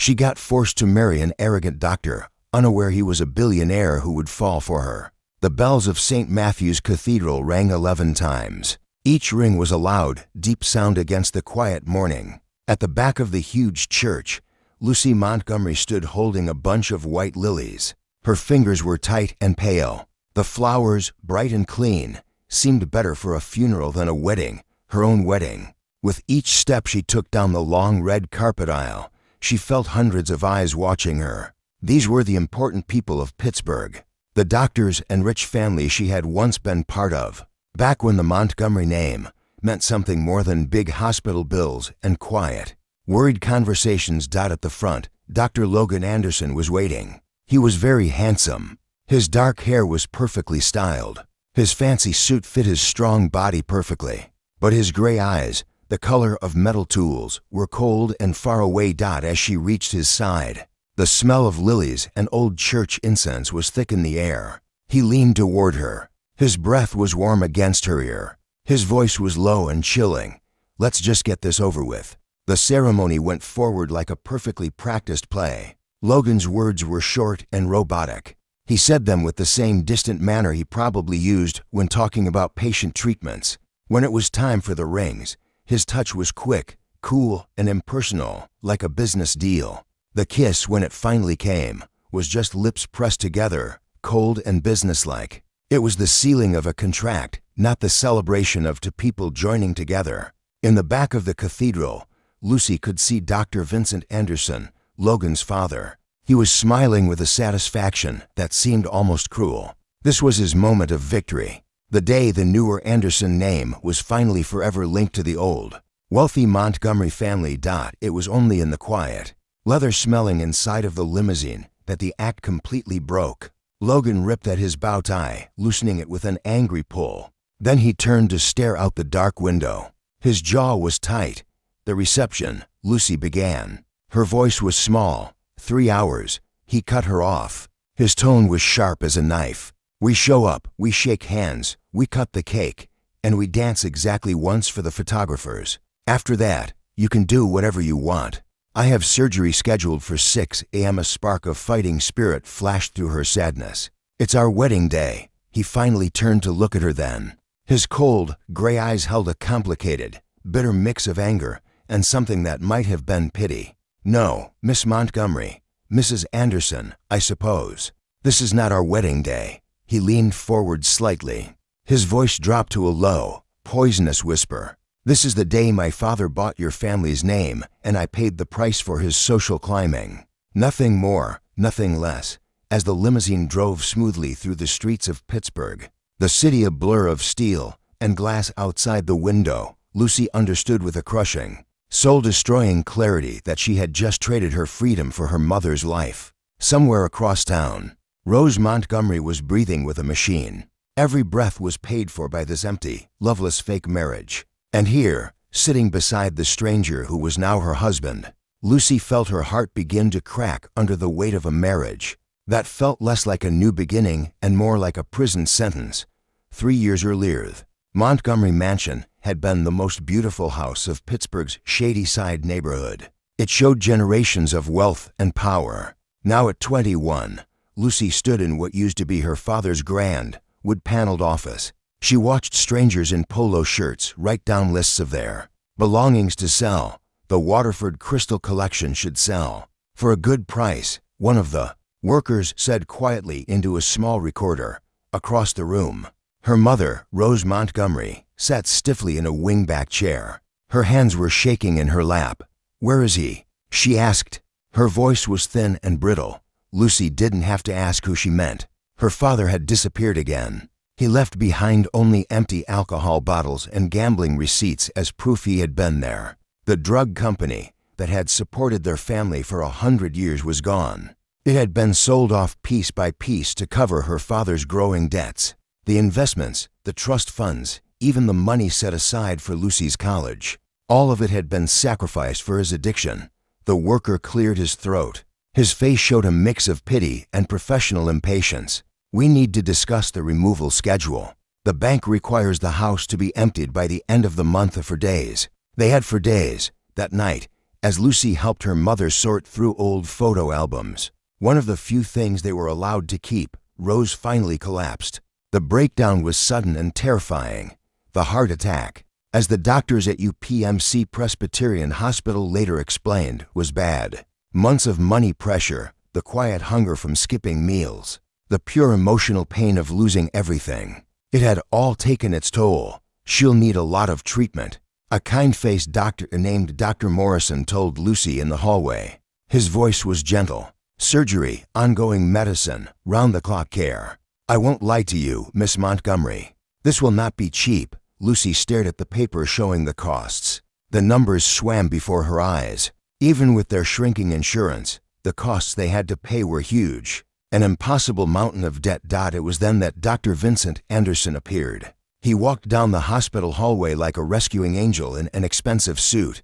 She got forced to marry an arrogant doctor, unaware he was a billionaire who would fall for her. The bells of St. Matthew's Cathedral rang 11 times. Each ring was a loud, deep sound against the quiet morning. At the back of the huge church, Lucy Montgomery stood holding a bunch of white lilies. Her fingers were tight and pale. The flowers, bright and clean, seemed better for a funeral than a wedding, her own wedding. With each step she took down the long red carpet aisle, she felt hundreds of eyes watching her. These were the important people of Pittsburgh, the doctors and rich family she had once been part of, back when the Montgomery name meant something more than big hospital bills and quiet. Worried conversations dotted the front. Dr. Logan Anderson was waiting. He was very handsome. His dark hair was perfectly styled. His fancy suit fit his strong body perfectly. But his gray eyes, the color of metal tools, were cold and far away. As she reached his side, the smell of lilies and old church incense was thick in the air. He leaned toward her. His breath was warm against her ear. His voice was low and chilling. "Let's just get this over with." The ceremony went forward like a perfectly practiced play. Logan's words were short and robotic. He said them with the same distant manner he probably used when talking about patient treatments. When it was time for the rings, his touch was quick, cool, and impersonal, like a business deal. The kiss, when it finally came, was just lips pressed together, cold and businesslike. It was the sealing of a contract, not the celebration of two people joining together. In the back of the cathedral, Lucy could see Dr. Vincent Anderson, Logan's father. He was smiling with a satisfaction that seemed almost cruel. This was his moment of victory. The day the newer Anderson name was finally forever linked to the old, wealthy Montgomery family. It was only in the quiet, leather-smelling inside of the limousine that the act completely broke. Logan ripped at his bow tie, loosening it with an angry pull. Then he turned to stare out the dark window. His jaw was tight. "The reception," Lucy began. Her voice was small. 3 hours. He cut her off. His tone was sharp as a knife. "We show up, we shake hands, we cut the cake, and we dance exactly once for the photographers. After that, you can do whatever you want. I have surgery scheduled for 6 a.m. A spark of fighting spirit flashed through her sadness. "It's our wedding day." He finally turned to look at her then. His cold, gray eyes held a complicated, bitter mix of anger and something that might have been pity. "No, Miss Montgomery, Mrs. Anderson, I suppose. This is not our wedding day." He leaned forward slightly. His voice dropped to a low, poisonous whisper. "This is the day my father bought your family's name, and I paid the price for his social climbing. Nothing more, nothing less." As the limousine drove smoothly through the streets of Pittsburgh, the city a blur of steel and glass outside the window, Lucy understood with a crushing, soul-destroying clarity that she had just traded her freedom for her mother's life. Somewhere across town, Rose Montgomery was breathing with a machine. Every breath was paid for by this empty, loveless fake marriage. And here, sitting beside the stranger who was now her husband, Lucy felt her heart begin to crack under the weight of a marriage that felt less like a new beginning and more like a prison sentence. 3 years earlier, Montgomery Mansion had been the most beautiful house of Pittsburgh's Shady Side neighborhood. It showed generations of wealth and power. Now at 21, Lucy stood in what used to be her father's grand, wood-paneled office. She watched strangers in polo shirts write down lists of their belongings to sell. The Waterford Crystal Collection should sell for a good price, one of the workers said quietly into a small recorder across the room. Her mother, Rose Montgomery, sat stiffly in a wingback chair. Her hands were shaking in her lap. "Where is he?" she asked. Her voice was thin and brittle. Lucy didn't have to ask who she meant. Her father had disappeared again. He left behind only empty alcohol bottles and gambling receipts as proof he had been there. The drug company that had supported their family for 100 years was gone. It had been sold off piece by piece to cover her father's growing debts. The investments, the trust funds, even the money set aside for Lucy's college, all of it had been sacrificed for his addiction. The worker cleared his throat. His face showed a mix of pity and professional impatience. "We need to discuss the removal schedule. The bank requires the house to be emptied by the end of the month for days." They had for days. That night, as Lucy helped her mother sort through old photo albums. One of the few things they were allowed to keep, Rose finally collapsed. The breakdown was sudden and terrifying. The heart attack, as the doctors at UPMC Presbyterian Hospital later explained, was bad. Months of money pressure, the quiet hunger from skipping meals, the pure emotional pain of losing everything. It had all taken its toll. She'll need a lot of treatment, a kind-faced doctor named Dr. Morrison told Lucy in the hallway. His voice was gentle. Surgery, ongoing medicine, round-the-clock care. I won't lie to you, Miss Montgomery. This will not be cheap. Lucy stared at the paper showing the costs. The numbers swam before her eyes. Even with their shrinking insurance, the costs they had to pay were huge. An impossible mountain of debt. It was then that Dr. Vincent Anderson appeared. He walked down the hospital hallway like a rescuing angel in an expensive suit.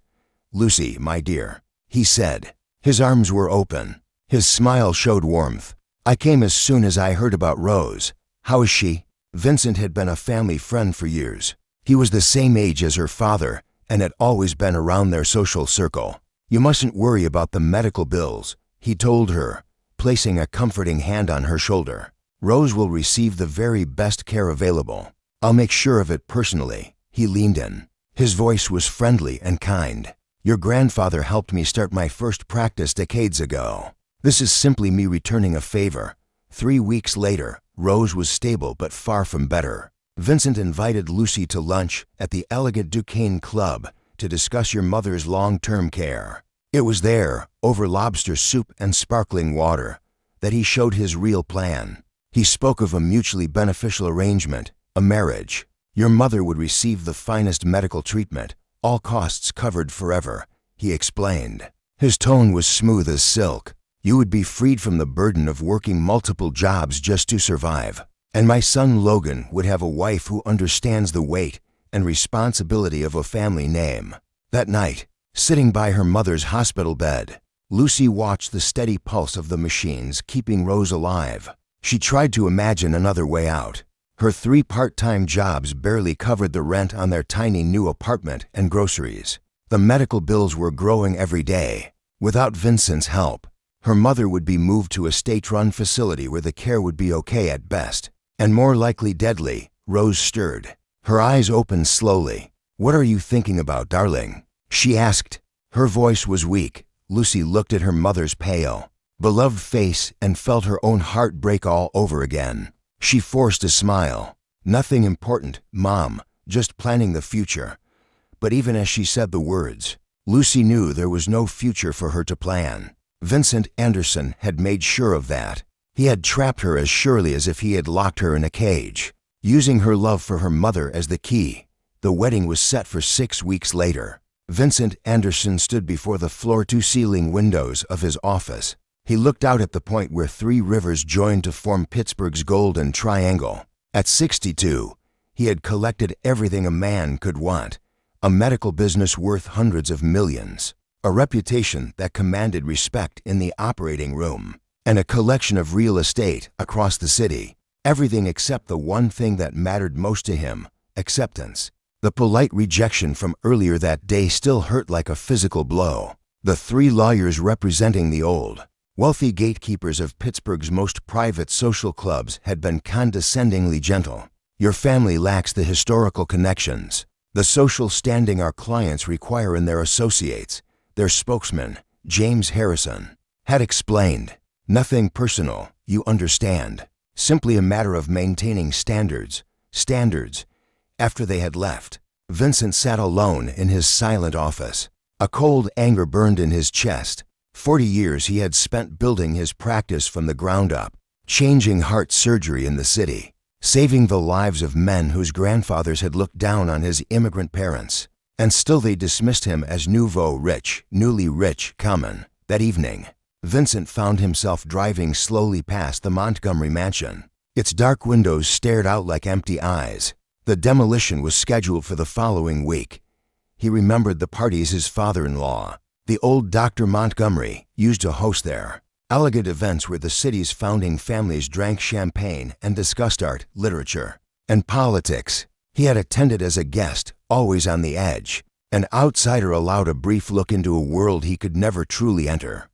"Lucy, my dear," he said. His arms were open. His smile showed warmth. "I came as soon as I heard about Rose. How is she?" Vincent had been a family friend for years. He was the same age as her father and had always been around their social circle. "You mustn't worry about the medical bills," he told her, placing a comforting hand on her shoulder. "Rose will receive the very best care available. I'll make sure of it personally." He leaned in. His voice was friendly and kind. "Your grandfather helped me start my first practice decades ago. This is simply me returning a favor." 3 weeks later, Rose was stable but far from better. Vincent invited Lucy to lunch at the elegant Duquesne Club to discuss your mother's long-term care. It was there, over lobster soup and sparkling water, that he showed his real plan. He spoke of a mutually beneficial arrangement, a marriage. Your mother would receive the finest medical treatment, all costs covered forever, he explained. His tone was smooth as silk. You would be freed from the burden of working multiple jobs just to survive. And my son Logan would have a wife who understands the weight and responsibility of a family name. That night, sitting by her mother's hospital bed, Lucy watched the steady pulse of the machines keeping Rose alive. She tried to imagine another way out. Her 3 part-time jobs barely covered the rent on their tiny new apartment and groceries. The medical bills were growing every day. Without Vincent's help, her mother would be moved to a state-run facility where the care would be okay at best, and more likely deadly. Rose stirred. Her eyes opened slowly. "What are you thinking about, darling?" she asked. Her voice was weak. Lucy looked at her mother's pale, beloved face and felt her own heart break all over again. She forced a smile. "Nothing important, Mom, just planning the future." But even as she said the words, Lucy knew there was no future for her to plan. Vincent Anderson had made sure of that. He had trapped her as surely as if he had locked her in a cage, using her love for her mother as the key. The wedding was set for 6 weeks later. Vincent Anderson stood before the floor-to-ceiling windows of his office. He looked out at the point where 3 rivers joined to form Pittsburgh's Golden Triangle. At 62, he had collected everything a man could want: a medical business worth hundreds of millions, a reputation that commanded respect in the operating room, and a collection of real estate across the city. Everything except the one thing that mattered most to him: acceptance. The polite rejection from earlier that day still hurt like a physical blow. The 3 lawyers representing the old, wealthy gatekeepers of Pittsburgh's most private social clubs had been condescendingly gentle. "Your family lacks the historical connections, the social standing our clients require in their associates," their spokesman, James Harrison, had explained. "Nothing personal, you understand. Simply a matter of maintaining standards." After they had left, Vincent sat alone in his silent office. A cold anger burned in his chest. 40 years he had spent building his practice from the ground up, changing heart surgery in the city, saving the lives of men whose grandfathers had looked down on his immigrant parents. And still they dismissed him as newly rich, common. That evening, Vincent found himself driving slowly past the Montgomery mansion. Its dark windows stared out like empty eyes. The demolition was scheduled for the following week. He remembered the parties his father-in-law, the old Dr. Montgomery, used to host there. Elegant events where the city's founding families drank champagne and discussed art, literature, and politics. He had attended as a guest, always on the edge, An outsider allowed a brief look into a world he could never truly enter.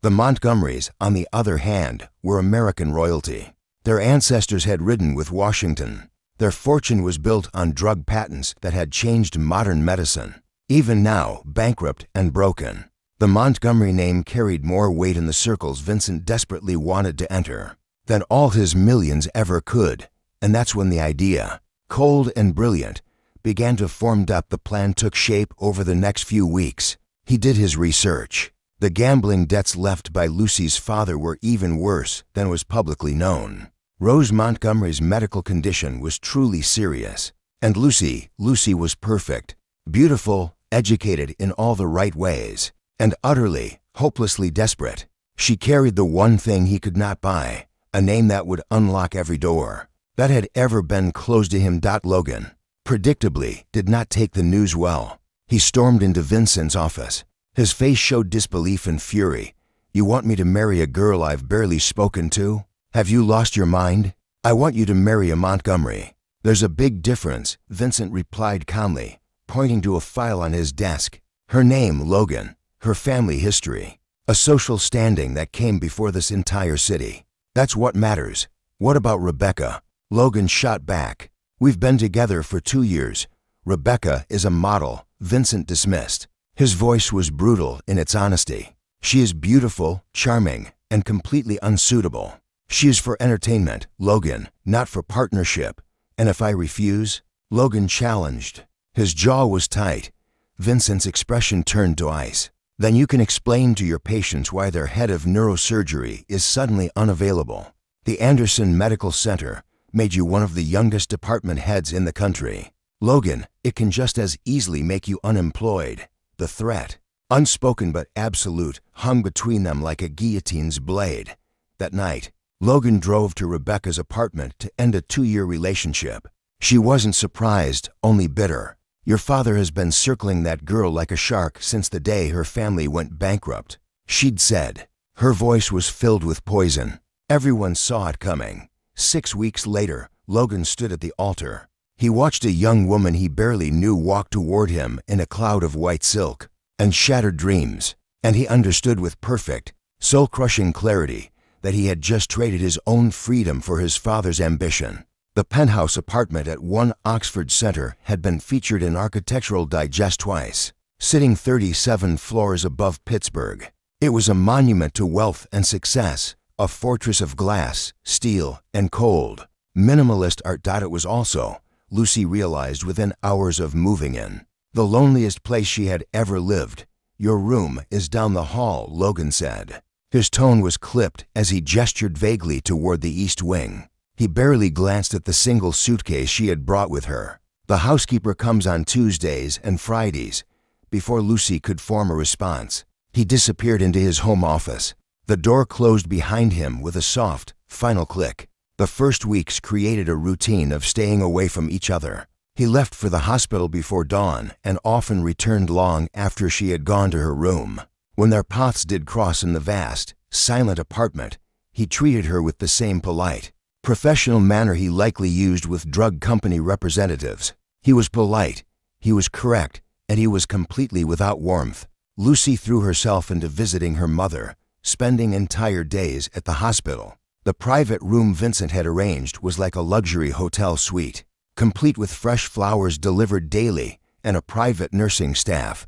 The Montgomerys, on the other hand, were American royalty. Their ancestors had ridden with Washington. Their fortune was built on drug patents that had changed modern medicine. Even now, bankrupt and broken, the Montgomery name carried more weight in the circles Vincent desperately wanted to enter than all his millions ever could. And that's when the idea, cold and brilliant, began to form. The plan took shape over the next few weeks. He did his research. The gambling debts left by Lucy's father were even worse than was publicly known. Rose Montgomery's medical condition was truly serious. And Lucy was perfect, beautiful, educated in all the right ways, and utterly, hopelessly desperate. She carried the one thing he could not buy, a name that would unlock every door that had ever been closed to him. Logan, predictably, did not take the news well. He stormed into Vincent's office. His face showed disbelief and fury. "You want me to marry a girl I've barely spoken to? Have you lost your mind? I want you to marry a Montgomery." "There's a big difference," Vincent replied calmly, pointing to a file on his desk. "Her name, Logan. Her family history. A social standing that came before this entire city. That's what matters. What about Rebecca?" Logan shot back. "We've been together for 2 years. Rebecca is a model," Vincent dismissed. His voice was brutal in its honesty. "She is beautiful, charming, and completely unsuitable. She is for entertainment, Logan, not for partnership. And if I refuse?" Logan challenged. His jaw was tight. Vincent's expression turned to ice. "Then you can explain to your patients why their head of neurosurgery is suddenly unavailable. The Anderson Medical Center made you one of the youngest department heads in the country. Logan, it can just as easily make you unemployed." The threat, unspoken but absolute, hung between them like a guillotine's blade. That night, Logan drove to Rebecca's apartment to end a 2-year relationship. She wasn't surprised, only bitter. "Your father has been circling that girl like a shark since the day her family went bankrupt," she'd said. Her voice was filled with poison. Everyone saw it coming. 6 weeks later, Logan stood at the altar. He watched a young woman he barely knew walk toward him in a cloud of white silk and shattered dreams, and he understood with perfect, soul-crushing clarity that he had just traded his own freedom for his father's ambition. The penthouse apartment at 1 Oxford Center had been featured in Architectural Digest twice, sitting 37 floors above Pittsburgh. It was a monument to wealth and success, a fortress of glass, steel, and cold. Minimalist art. It was also, Lucy realized within hours of moving in, the loneliest place she had ever lived. "Your room is down the hall," Logan said. His tone was clipped as he gestured vaguely toward the east wing. He barely glanced at the single suitcase she had brought with her. "The housekeeper comes on Tuesdays and Fridays." Before Lucy could form a response, he disappeared into his home office. The door closed behind him with a soft, final click. The first weeks created a routine of staying away from each other. He left for the hospital before dawn and often returned long after she had gone to her room. When their paths did cross in the vast, silent apartment, he treated her with the same polite, professional manner he likely used with drug company representatives. He was polite, he was correct, and he was completely without warmth. Lucy threw herself into visiting her mother, spending entire days at the hospital. The private room Vincent had arranged was like a luxury hotel suite, complete with fresh flowers delivered daily and a private nursing staff.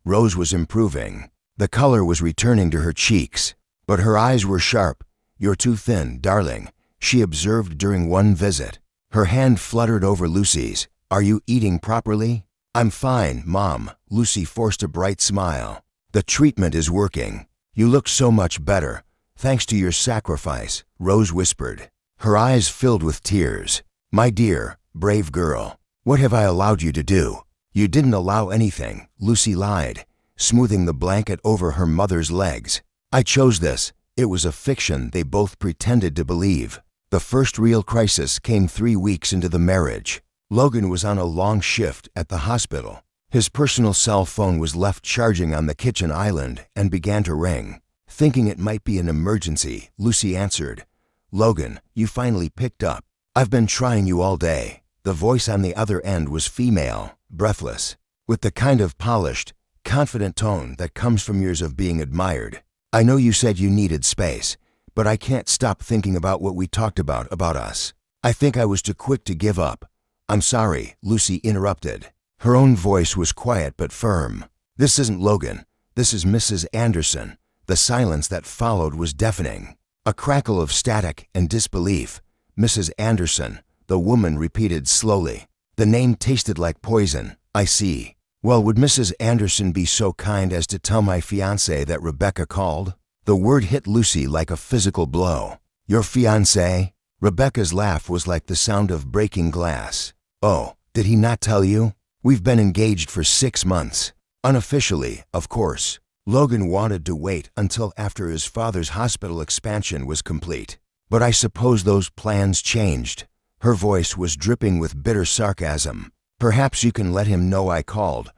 Rose was improving. The color was returning to her cheeks, but her eyes were sharp. "You're too thin, darling," she observed during one visit. Her hand fluttered over Lucy's. "Are you eating properly?" "I'm fine, Mom." Lucy forced a bright smile. "The treatment is working. You look so much better, thanks to your sacrifice," Rose whispered. Her eyes filled with tears. "My dear, brave girl, what have I allowed you to do?" "You didn't allow anything," Lucy lied, smoothing the blanket over her mother's legs. "I chose this." It was a fiction they both pretended to believe. The first real crisis came 3 weeks into the marriage. Logan was on a long shift at the hospital. His personal cell phone was left charging on the kitchen island and began to ring. Thinking it might be an emergency, Lucy answered. "Logan, you finally picked up. I've been trying you all day." The voice on the other end was female, breathless. with the kind of polished, confident tone that comes from years of being admired. "I know you said you needed space, but I can't stop thinking about what we talked about us. I think I was too quick to give up." "I'm sorry," Lucy interrupted. Her own voice was quiet but firm. "This isn't Logan. This is Mrs. Anderson." The silence that followed was deafening. A crackle of static and disbelief. "Mrs. Anderson," the woman repeated slowly. The name tasted like poison. "I see. Well, would Mrs. Anderson be so kind as to tell my fiancé that Rebecca called?" The word hit Lucy like a physical blow. "Your fiancé?" Rebecca's laugh was like the sound of breaking glass. "Oh, did he not tell you? We've been engaged for 6 months. Unofficially, of course. Logan wanted to wait until after his father's hospital expansion was complete. But I suppose those plans changed." Her voice was dripping with bitter sarcasm. "Perhaps you can let him know I called."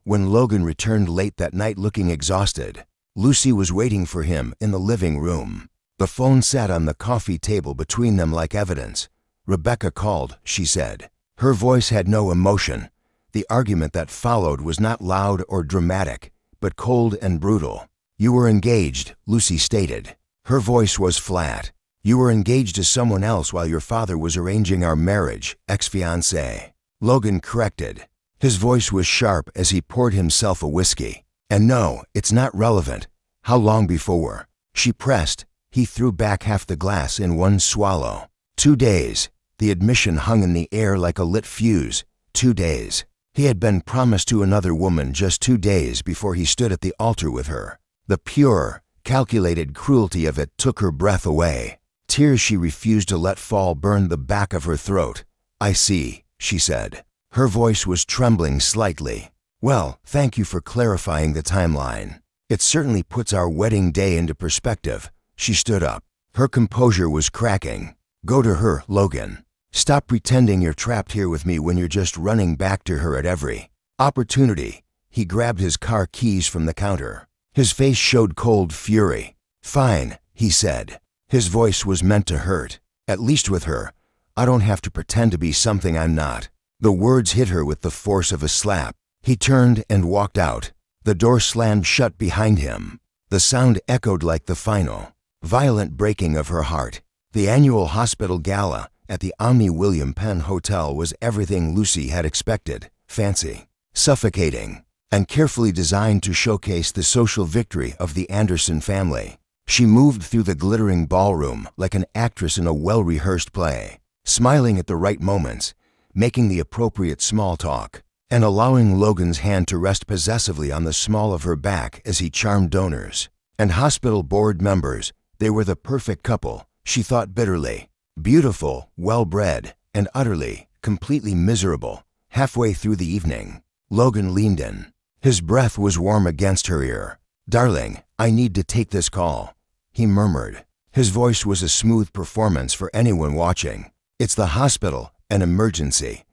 When Logan returned late that night looking exhausted, Lucy was waiting for him in the living room. The phone sat on the coffee table between them like evidence. "Rebecca called," she said. Her voice had no emotion. The argument that followed was not loud or dramatic, but cold and brutal. "You were engaged," Lucy stated. Her voice was flat. "You were engaged to someone else while your father was arranging our marriage, ex-fiancé." Logan corrected. His voice was sharp as he poured himself a whiskey. "And no, it's not relevant. How long before?" She pressed. He threw back half the glass in one swallow. 2 days. The admission hung in the air like a lit fuse. 2 days. He had been promised to another woman just 2 days before he stood at the altar with her. The pure, calculated cruelty of it took her breath away. Tears she refused to let fall burned the back of her throat. "I see," she said. Her voice was trembling slightly. "Well, thank you for clarifying the timeline. It certainly puts our wedding day into perspective." She stood up. Her composure was cracking. "Go to her, Logan. Stop pretending you're trapped here with me when you're just running back to her at every opportunity." He grabbed his car keys from the counter. His face showed cold fury. "Fine," he said. His voice was meant to hurt. "At least with her, I don't have to pretend to be something I'm not." The words hit her with the force of a slap. He turned and walked out. The door slammed shut behind him. The sound echoed like the final, violent breaking of her heart. The annual hospital gala at the Omni William Penn Hotel was everything Lucy had expected: fancy, suffocating, and carefully designed to showcase the social victory of the Anderson family. She moved through the glittering ballroom like an actress in a well-rehearsed play, smiling at the right moments, making the appropriate small talk, and allowing Logan's hand to rest possessively on the small of her back as he charmed donors and hospital board members. They were the perfect couple, she thought bitterly. Beautiful, well-bred, and utterly, completely miserable. Halfway through the evening, Logan leaned in. His breath was warm against her ear. "Darling, I need to take this call," he murmured. His voice was a smooth performance for anyone watching. "It's the hospital, an emergency."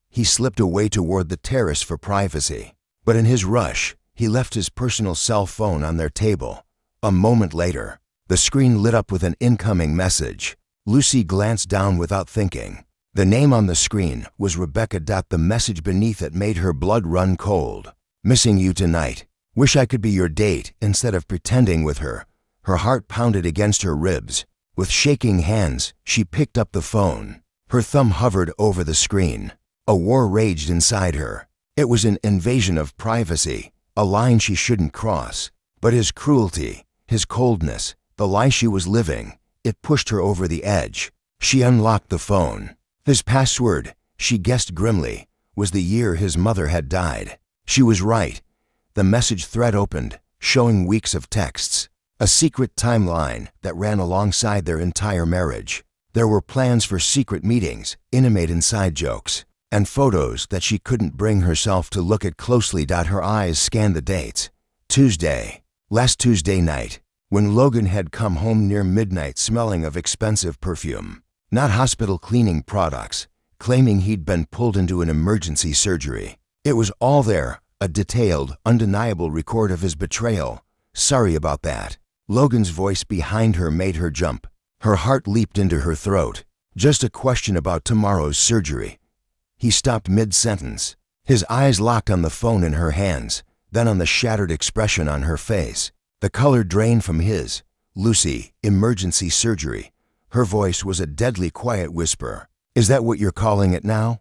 He slipped away toward the terrace for privacy. But in his rush, he left his personal cell phone on their table. A moment later, the screen lit up with an incoming message. Lucy glanced down without thinking. The name on the screen was Rebecca. The message beneath it made her blood run cold. "Missing you tonight. Wish I could be your date instead of pretending with her." Her heart pounded against her ribs. With shaking hands, she picked up the phone. Her thumb hovered over the screen. A war raged inside her. It was an invasion of privacy, a line she shouldn't cross. But his cruelty, his coldness, the lie she was living, it pushed her over the edge. She unlocked the phone. His password, she guessed grimly, was the year his mother had died. She was right. The message thread opened, showing weeks of texts, a secret timeline that ran alongside their entire marriage. There were plans for secret meetings, intimate inside jokes, and photos that she couldn't bring herself to look at closely. Her eyes scanned the dates. Last Tuesday night, when Logan had come home near midnight smelling of expensive perfume, not hospital cleaning products, claiming he'd been pulled into an emergency surgery. It was all there, a detailed, undeniable record of his betrayal. "Sorry about that." Logan's voice behind her made her jump. Her heart leaped into her throat. "Just a question about tomorrow's surgery." He stopped mid-sentence. His eyes locked on the phone in her hands, then on the shattered expression on her face. The color drained from his. "Lucy, emergency surgery." Her voice was a deadly quiet whisper. "Is that what you're calling it now?"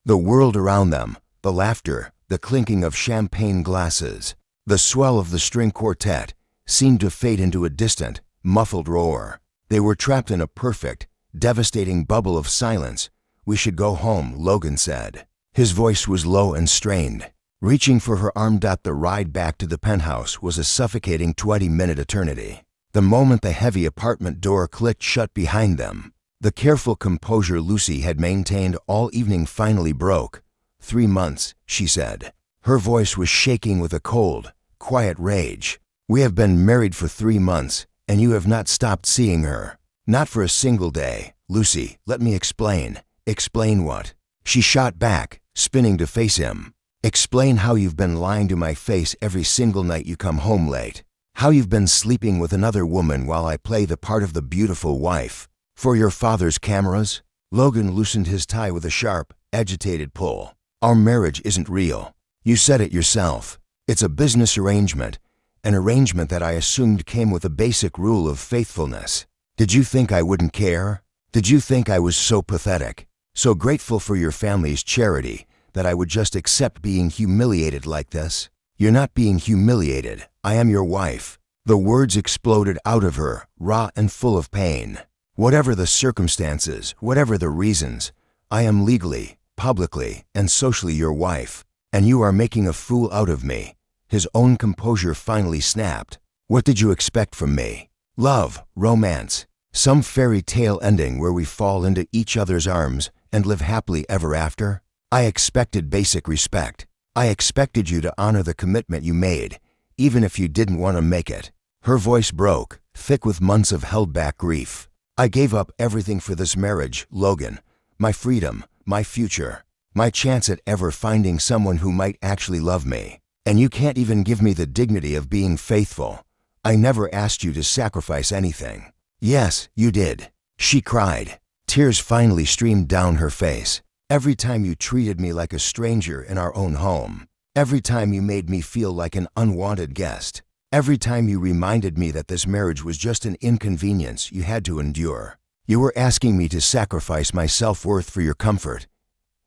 The world around them, the laughter, the clinking of champagne glasses, the swell of the string quartet, seemed to fade into a distant, muffled roar. They were trapped in a perfect, devastating bubble of silence. "We should go home," Logan said. His voice was low and strained. Reaching for her arm. The ride back to the penthouse was a suffocating 20-minute eternity. The moment the heavy apartment door clicked shut behind them, the careful composure Lucy had maintained all evening finally broke. 3 months, she said. Her voice was shaking with a cold, quiet rage. "We have been married for 3 months, and you have not stopped seeing her. Not for a single day. Lucy, let me explain." "Explain what?" She shot back, spinning to face him. "Explain how you've been lying to my face every single night you come home late. How you've been sleeping with another woman while I play the part of the beautiful wife. For your father's cameras?" Logan loosened his tie with a sharp, agitated pull. "Our marriage isn't real. You said it yourself. It's a business arrangement, an arrangement that I assumed came with a basic rule of faithfulness. Did you think I wouldn't care? Did you think I was so pathetic, so grateful for your family's charity, that I would just accept being humiliated like this? You're not being humiliated. I am your wife." The words exploded out of her, raw and full of pain. "Whatever the circumstances, whatever the reasons, I am legally, publicly, and socially your wife, and you are making a fool out of me." His own composure finally snapped. "What did you expect from me? Love, romance, some fairy tale ending where we fall into each other's arms and live happily ever after? I expected basic respect. I expected you to honor the commitment you made, even if you didn't want to make it." Her voice broke, thick with months of held-back grief. "I gave up everything for this marriage, Logan. My freedom, my future, my chance at ever finding someone who might actually love me. And you can't even give me the dignity of being faithful. I never asked you to sacrifice anything." "Yes, you did," she cried. Tears finally streamed down her face. "Every time you treated me like a stranger in our own home. Every time you made me feel like an unwanted guest. Every time you reminded me that this marriage was just an inconvenience you had to endure. You were asking me to sacrifice my self-worth for your comfort."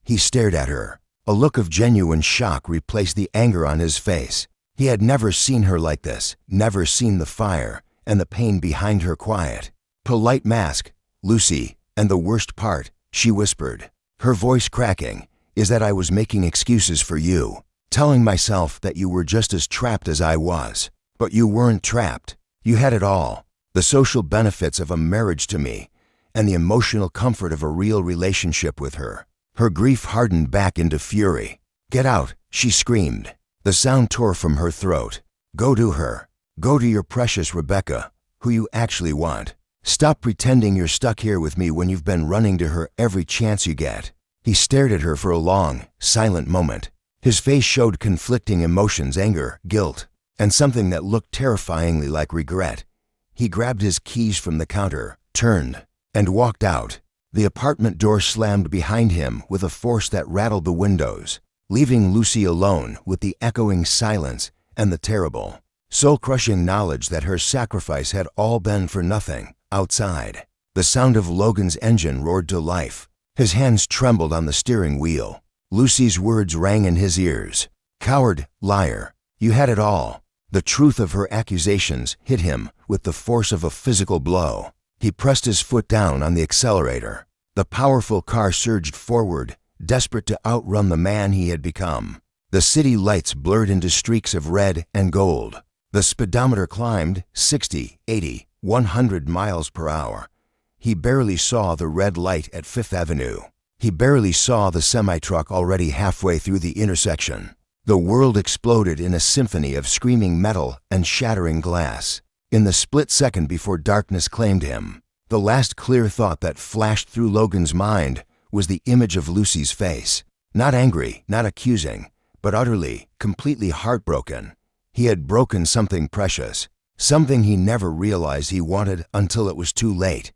He stared at her. A look of genuine shock replaced the anger on his face. He had never seen her like this, never seen the fire and the pain behind her quiet, polite mask. "Lucy, and the worst part," she whispered, her voice cracking, "is that I was making excuses for you, telling myself that you were just as trapped as I was. But you weren't trapped. You had it all. The social benefits of a marriage to me, and the emotional comfort of a real relationship with her." Her grief hardened back into fury. "Get out," she screamed. The sound tore from her throat. "Go to her. Go to your precious Rebecca, who you actually want. Stop pretending you're stuck here with me when you've been running to her every chance you get." He stared at her for a long, silent moment. His face showed conflicting emotions: anger, guilt, and something that looked terrifyingly like regret. He grabbed his keys from the counter, turned, and walked out. The apartment door slammed behind him with a force that rattled the windows, leaving Lucy alone with the echoing silence and the terrible, soul-crushing knowledge that her sacrifice had all been for nothing. Outside, the sound of Logan's engine roared to life. His hands trembled on the steering wheel. Lucy's words rang in his ears. "Coward, liar, you had it all." The truth of her accusations hit him with the force of a physical blow. He pressed his foot down on the accelerator. The powerful car surged forward, desperate to outrun the man he had become. The city lights blurred into streaks of red and gold. The speedometer climbed 60, 80, 100 miles per hour. He barely saw the red light at Fifth Avenue. He barely saw the semi-truck already halfway through the intersection. The world exploded in a symphony of screaming metal and shattering glass. In the split second before darkness claimed him, the last clear thought that flashed through Logan's mind was the image of Lucy's face. Not angry, not accusing, but utterly, completely heartbroken. He had broken something precious, something he never realized he wanted until it was too late.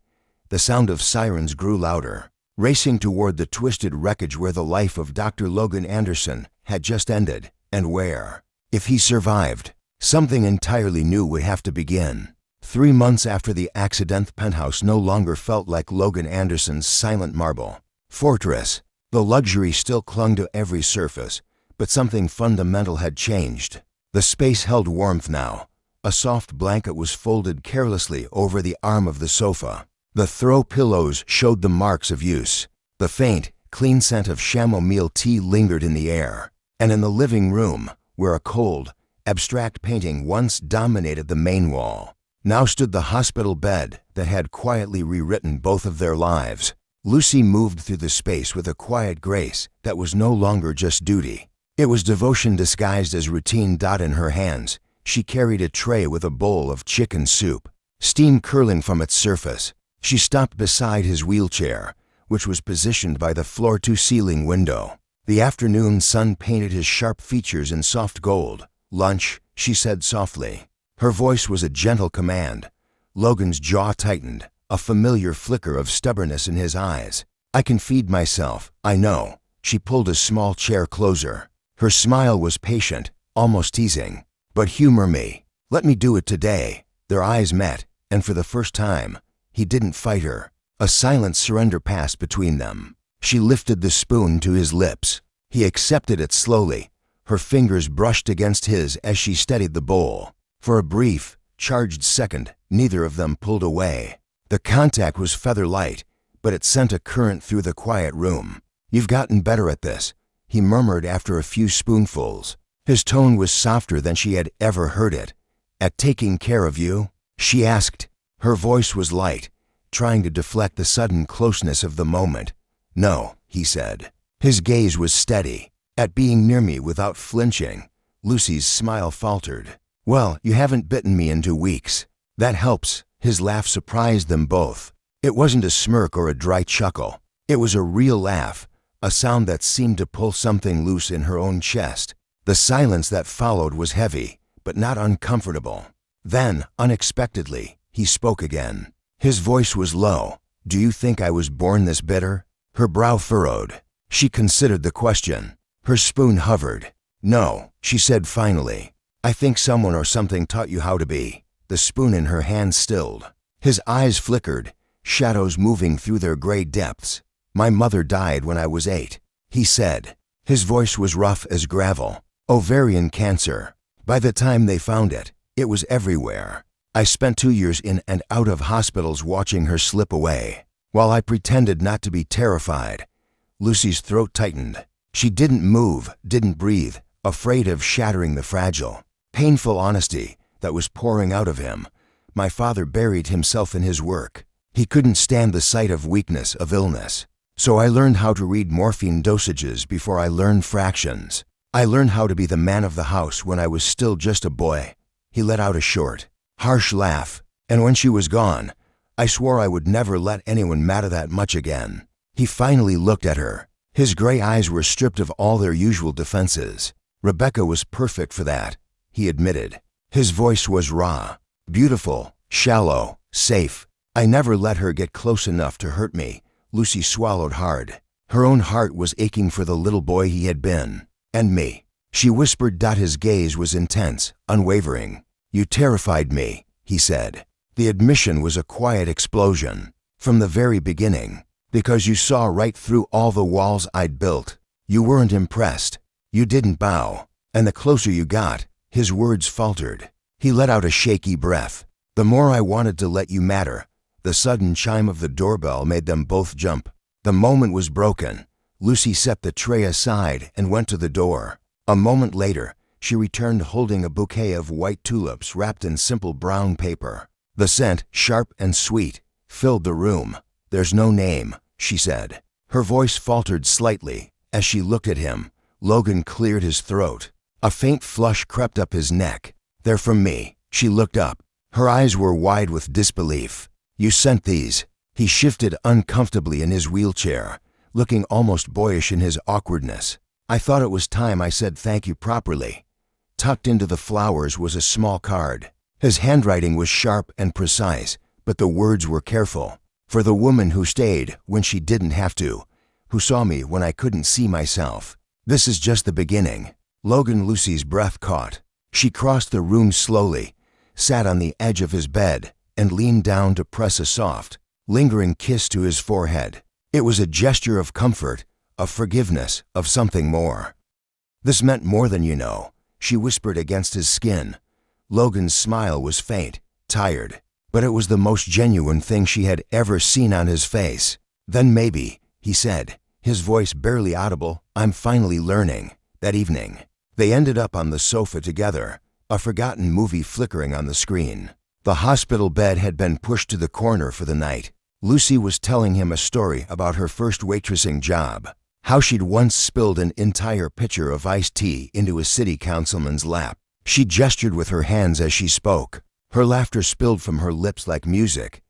The sound of sirens grew louder. racing toward the twisted wreckage where the life of Dr. Logan Anderson had just ended, and where, if he survived, something entirely new would have to begin. 3 months after the accident, penthouse no longer felt like Logan Anderson's silent marble fortress. The luxury still clung to every surface, but something fundamental had changed. The space held warmth now. A soft blanket was folded carelessly over the arm of the sofa. The throw pillows showed the marks of use. The faint, clean scent of chamomile tea lingered in the air. And in the living room, where a cold, abstract painting once dominated the main wall, now stood the hospital bed that had quietly rewritten both of their lives. Lucy moved through the space with a quiet grace that was no longer just duty. It was devotion disguised as routine. In her hands, she carried a tray with a bowl of chicken soup, steam curling from its surface. She stopped beside his wheelchair, which was positioned by the floor-to-ceiling window. The afternoon sun painted his sharp features in soft gold. "Lunch," she said softly. Her voice was a gentle command. Logan's jaw tightened, a familiar flicker of stubbornness in his eyes. "I can feed myself, I know." She pulled a small chair closer. Her smile was patient, almost teasing. "But humor me. Let me do it today." Their eyes met, and for the first time, he didn't fight her. A silent surrender passed between them. She lifted the spoon to his lips. He accepted it slowly. Her fingers brushed against his as she steadied the bowl. For a brief, charged second, neither of them pulled away. The contact was feather-light, but it sent a current through the quiet room. "You've gotten better at this," he murmured after a few spoonfuls. His tone was softer than she had ever heard it. "At taking care of you?" she asked. Her voice was light, trying to deflect the sudden closeness of the moment. "No," he said. His gaze was steady. "At being near me without flinching." Lucy's smile faltered. "Well, you haven't bitten me in 2 weeks. That helps." His laugh surprised them both. It wasn't a smirk or a dry chuckle. It was a real laugh, a sound that seemed to pull something loose in her own chest. The silence that followed was heavy, but not uncomfortable. Then, unexpectedly, he spoke again. His voice was low. "Do you think I was born this bitter?" Her brow furrowed. She considered the question. Her spoon hovered. "No," she said finally. "I think someone or something taught you how to be." The spoon in her hand stilled. His eyes flickered, shadows moving through their gray depths. "My mother died when I was 8, he said. His voice was rough as gravel. "Ovarian cancer. By the time they found it, it was everywhere. I spent 2 years in and out of hospitals watching her slip away. While I pretended not to be terrified." Lucy's throat tightened. She didn't move, didn't breathe, afraid of shattering the fragile, painful honesty that was pouring out of him. "My father buried himself in his work. He couldn't stand the sight of weakness, of illness. So I learned how to read morphine dosages before I learned fractions. I learned how to be the man of the house when I was still just a boy." He let out a short, harsh laugh. "And when she was gone, I swore I would never let anyone matter that much again." He finally looked at her. His gray eyes were stripped of all their usual defenses. "Rebecca was perfect for that," he admitted. His voice was raw, beautiful, shallow, safe. "I never let her get close enough to hurt me." Lucy swallowed hard. Her own heart was aching for the little boy he had been. "And me," she whispered. His gaze was intense, unwavering. "You terrified me," he said. The admission was a quiet explosion. "From the very beginning. Because you saw right through all the walls I'd built. You weren't impressed. You didn't bow. And the closer you got," his words faltered. He let out a shaky breath. "The more I wanted to let you matter." The sudden chime of the doorbell made them both jump. The moment was broken. Lucy set the tray aside and went to the door. A moment later, she returned holding a bouquet of white tulips wrapped in simple brown paper. The scent, sharp and sweet, filled the room. "There's no name," she said. Her voice faltered slightly as she looked at him. Logan cleared his throat. A faint flush crept up his neck. "They're from me." She looked up. Her eyes were wide with disbelief. "You sent these?" He shifted uncomfortably in his wheelchair, looking almost boyish in his awkwardness. "I thought it was time I said thank you properly." Tucked into the flowers was a small card. His handwriting was sharp and precise, but the words were careful. For the woman who stayed when she didn't have to, who saw me when I couldn't see myself. This is just the beginning. Lucy's breath caught. She crossed the room slowly, sat on the edge of his bed, and leaned down to press a soft, lingering kiss to his forehead. It was a gesture of comfort, of forgiveness, of something more. This meant more than you know, she whispered against his skin. Logan's smile was faint, tired, but it was the most genuine thing she had ever seen on his face. Then maybe, he said, his voice barely audible, I'm finally learning. That evening, they ended up on the sofa together, a forgotten movie flickering on the screen. The hospital bed had been pushed to the corner for the night. Lucy was telling him a story about her first waitressing job, how she'd once spilled an entire pitcher of iced tea into a city councilman's lap. She gestured with her hands as she spoke. Her laughter spilled from her lips like music.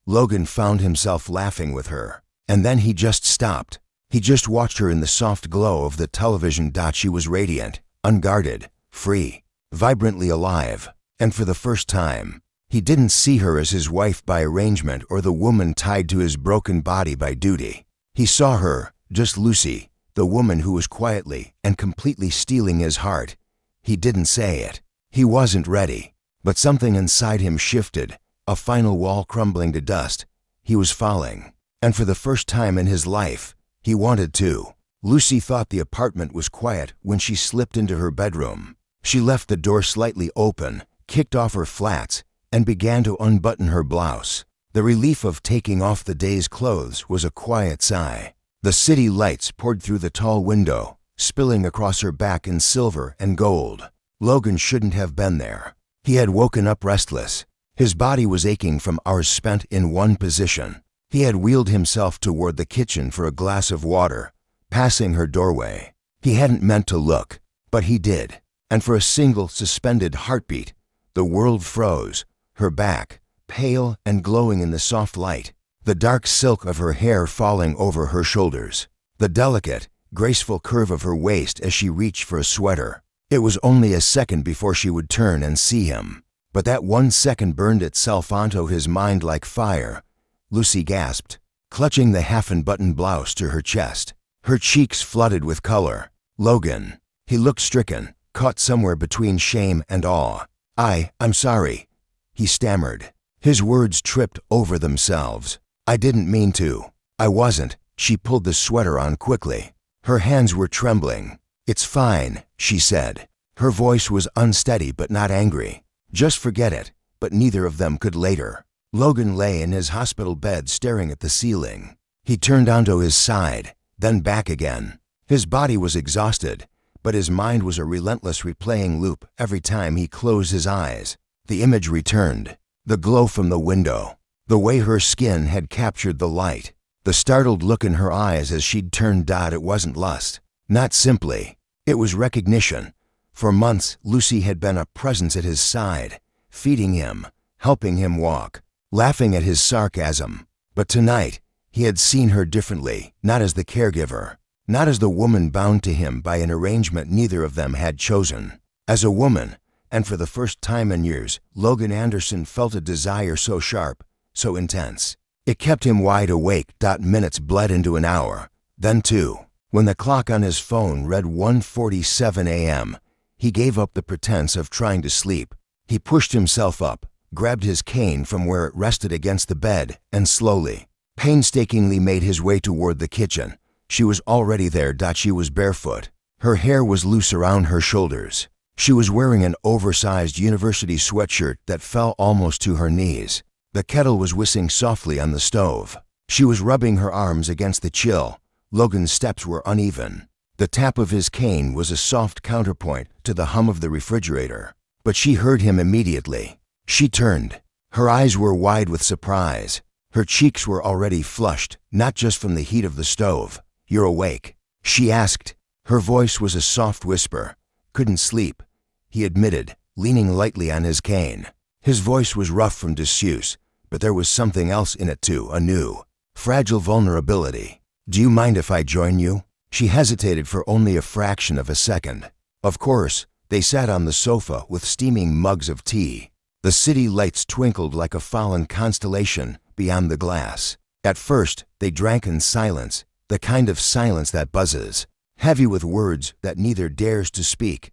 Logan found himself laughing with her, and then he just stopped. He just watched her in the soft glow of the television. She was radiant, unguarded, free, vibrantly alive, and for the first time, he didn't see her as his wife by arrangement or the woman tied to his broken body by duty. He saw her, just Lucy, the woman who was quietly and completely stealing his heart. He didn't say it. He wasn't ready, but something inside him shifted, a final wall crumbling to dust. He was falling, and for the first time in his life, he wanted to. Lucy thought the apartment was quiet when she slipped into her bedroom. She left the door slightly open, kicked off her flats, and began to unbutton her blouse. The relief of taking off the day's clothes was a quiet sigh. The city lights poured through the tall window, spilling across her back in silver and gold. Logan shouldn't have been there. He had woken up restless. His body was aching from hours spent in one position. He had wheeled himself toward the kitchen for a glass of water, passing her doorway. He hadn't meant to look, but he did. And for a single suspended heartbeat, the world froze, her back, pale and glowing in the soft light, the dark silk of her hair falling over her shoulders, the delicate, graceful curve of her waist as she reached for a sweater. It was only a second before she would turn and see him, but that 1 second burned itself onto his mind like fire. Lucy gasped, clutching the half-unbuttoned blouse to her chest. Her cheeks flooded with color. Logan. He looked stricken, caught somewhere between shame and awe. I'm sorry, he stammered. His words tripped over themselves. I didn't mean to. I wasn't. She pulled the sweater on quickly. Her hands were trembling. It's fine, she said. Her voice was unsteady but not angry. Just forget it, but neither of them could later. Logan lay in his hospital bed staring at the ceiling. He turned onto his side, then back again. His body was exhausted, but his mind was a relentless replaying loop every time he closed his eyes. The image returned. The glow from the window. The way her skin had captured the light. The startled look in her eyes as she'd turned. It wasn't lust. Not simply. It was recognition. For months, Lucy had been a presence at his side, feeding him, helping him walk, laughing at his sarcasm. But tonight, he had seen her differently, not as the caregiver, not as the woman bound to him by an arrangement neither of them had chosen. As a woman, and for the first time in years, Logan Anderson felt a desire so sharp, so intense. It kept him wide awake. Minutes bled into an hour, then 2. When the clock on his phone read 1:47 a.m., he gave up the pretense of trying to sleep. He pushed himself up, grabbed his cane from where it rested against the bed, and slowly, painstakingly made his way toward the kitchen. She was already there. She was barefoot. Her hair was loose around her shoulders. She was wearing an oversized university sweatshirt that fell almost to her knees. The kettle was whistling softly on the stove. She was rubbing her arms against the chill. Logan's steps were uneven. The tap of his cane was a soft counterpoint to the hum of the refrigerator. But she heard him immediately. She turned. Her eyes were wide with surprise. Her cheeks were already flushed, not just from the heat of the stove. You're awake? She asked. Her voice was a soft whisper. Couldn't sleep, he admitted, leaning lightly on his cane. His voice was rough from disuse, but there was something else in it too, a new, fragile vulnerability. Do you mind if I join you? She hesitated for only a fraction of a second. Of course. They sat on the sofa with steaming mugs of tea. The city lights twinkled like a fallen constellation beyond the glass. At first, they drank in silence, the kind of silence that buzzes, heavy with words that neither dares to speak.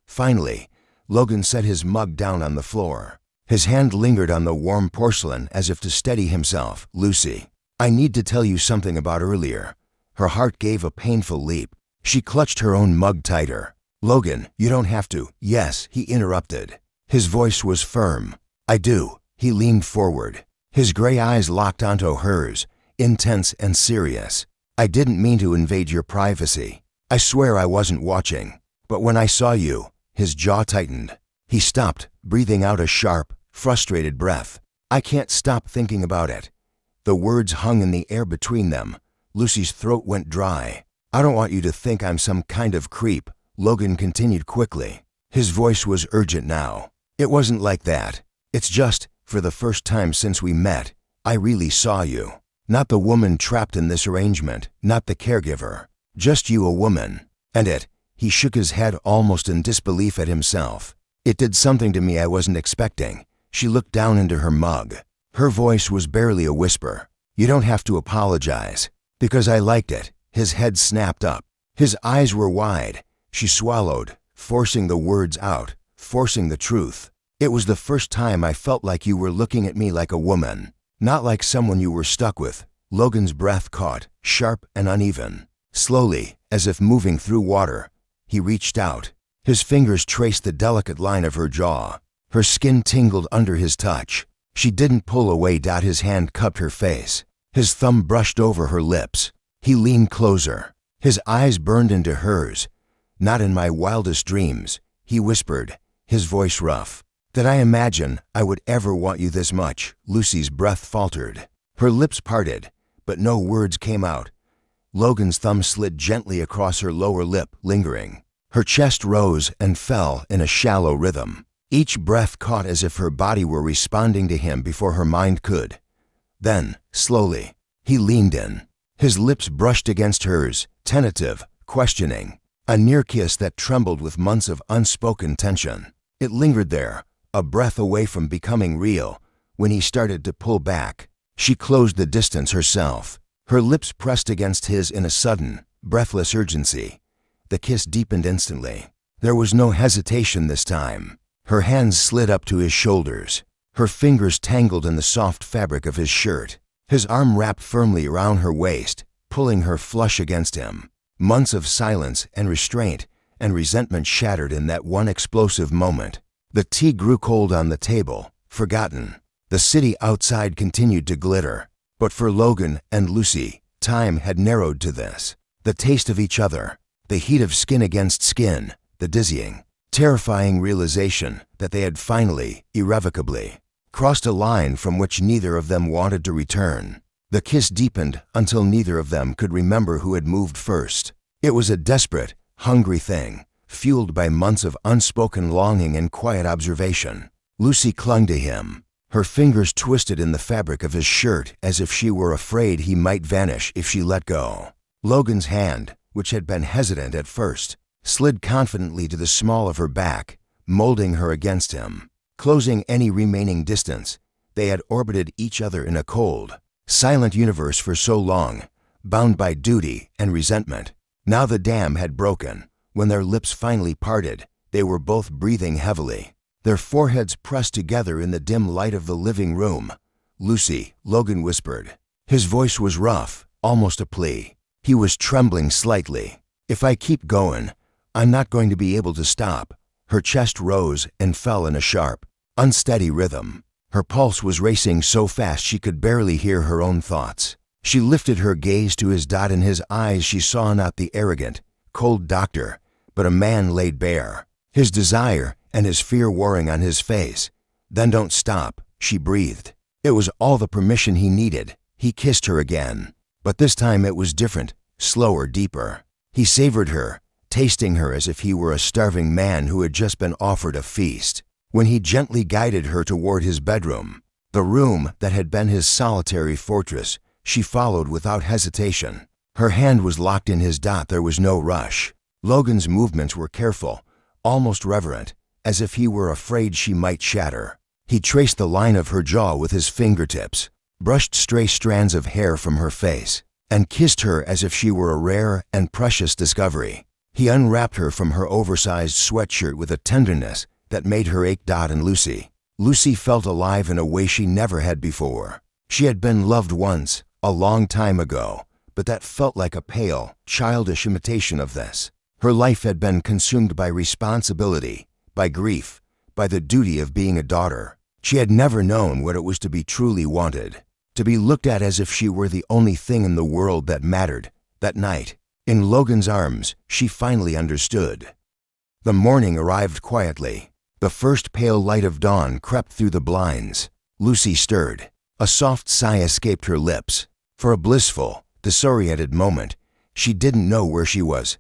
Finally, Logan set his mug down on the floor. His hand lingered on the warm porcelain as if to steady himself. "Lucy, I need to tell you something about earlier." Her heart gave a painful leap. She clutched her own mug tighter. "Logan, you don't have to." "Yes," he interrupted. His voice was firm. "I do." He leaned forward. His gray eyes locked onto hers, intense and serious. "I didn't mean to invade your privacy. I swear I wasn't watching. But when I saw you," his jaw tightened. He stopped, breathing out a sharp, frustrated breath. "I can't stop thinking about it." The words hung in the air between them. Lucy's throat went dry. "I don't want you to think I'm some kind of creep," Logan continued quickly. His voice was urgent now. "It wasn't like that. It's just, for the first time since we met, I really saw you. Not the woman trapped in this arrangement, not the caregiver. Just you, a woman. And he shook his head almost in disbelief at himself. "It did something to me I wasn't expecting." She looked down into her mug. Her voice was barely a whisper. "You don't have to apologize." "Because I liked it." His head snapped up. His eyes were wide. She swallowed, forcing the words out, forcing the truth. "It was the first time I felt like you were looking at me like a woman, not like someone you were stuck with." Logan's breath caught, sharp and uneven. Slowly, as if moving through water, he reached out. His fingers traced the delicate line of her jaw. Her skin tingled under his touch. She didn't pull away. His hand cupped her face. His thumb brushed over her lips. He leaned closer. His eyes burned into hers. "Not in my wildest dreams," he whispered, his voice rough. "Did I imagine I would ever want you this much?" Lucy's breath faltered. Her lips parted, but no words came out. Logan's thumb slid gently across her lower lip, lingering. Her chest rose and fell in a shallow rhythm. Each breath caught as if her body were responding to him before her mind could. Then, slowly, he leaned in. His lips brushed against hers, tentative, questioning. A near kiss that trembled with months of unspoken tension. It lingered there, a breath away from becoming real, when he started to pull back. She closed the distance herself. Her lips pressed against his in a sudden, breathless urgency. The kiss deepened instantly. There was no hesitation this time. Her hands slid up to his shoulders. Her fingers tangled in the soft fabric of his shirt. His arm wrapped firmly around her waist, pulling her flush against him. Months of silence and restraint and resentment shattered in that one explosive moment. The tea grew cold on the table, forgotten. The city outside continued to glitter. But for Logan and Lucy, time had narrowed to this. The taste of each other, the heat of skin against skin, the dizzying, terrifying realization that they had finally, irrevocably, crossed a line from which neither of them wanted to return. The kiss deepened until neither of them could remember who had moved first. It was a desperate, hungry thing, fueled by months of unspoken longing and quiet observation. Lucy clung to him, her fingers twisted in the fabric of his shirt as if she were afraid he might vanish if she let go. Logan's hand, which had been hesitant at first, slid confidently to the small of her back, molding her against him. Closing any remaining distance, they had orbited each other in a cold, silent universe for so long, bound by duty and resentment. Now the dam had broken. When their lips finally parted, they were both breathing heavily, their foreheads pressed together in the dim light of the living room. "Lucy," Logan whispered. His voice was rough, almost a plea. He was trembling slightly. "If I keep going, I'm not going to be able to stop." Her chest rose and fell in a sharp, unsteady rhythm. Her pulse was racing so fast she could barely hear her own thoughts. She lifted her gaze to his. In his eyes she saw not the arrogant, cold doctor, but a man laid bare, his desire and his fear warring on his face. "Then don't stop," she breathed. It was all the permission he needed. He kissed her again. But this time it was different, slower, deeper. He savored her, tasting her as if he were a starving man who had just been offered a feast. When he gently guided her toward his bedroom, the room that had been his solitary fortress, she followed without hesitation. Her hand was locked in his. There was no rush. Logan's movements were careful, almost reverent, as if he were afraid she might shatter. He traced the line of her jaw with his fingertips. brushed stray strands of hair from her face, and kissed her as if she were a rare and precious discovery. He unwrapped her from her oversized sweatshirt with a tenderness that made her ache. And Lucy felt alive in a way she never had before. She had been loved once, a long time ago, but that felt like a pale, childish imitation of this. Her life had been consumed by responsibility, by grief, by the duty of being a daughter. She had never known what it was to be truly wanted, to be looked at as if she were the only thing in the world that mattered. That night, in Logan's arms, she finally understood. The morning arrived quietly. The first pale light of dawn crept through the blinds. Lucy stirred. A soft sigh escaped her lips. For a blissful, disoriented moment, she didn't know where she was.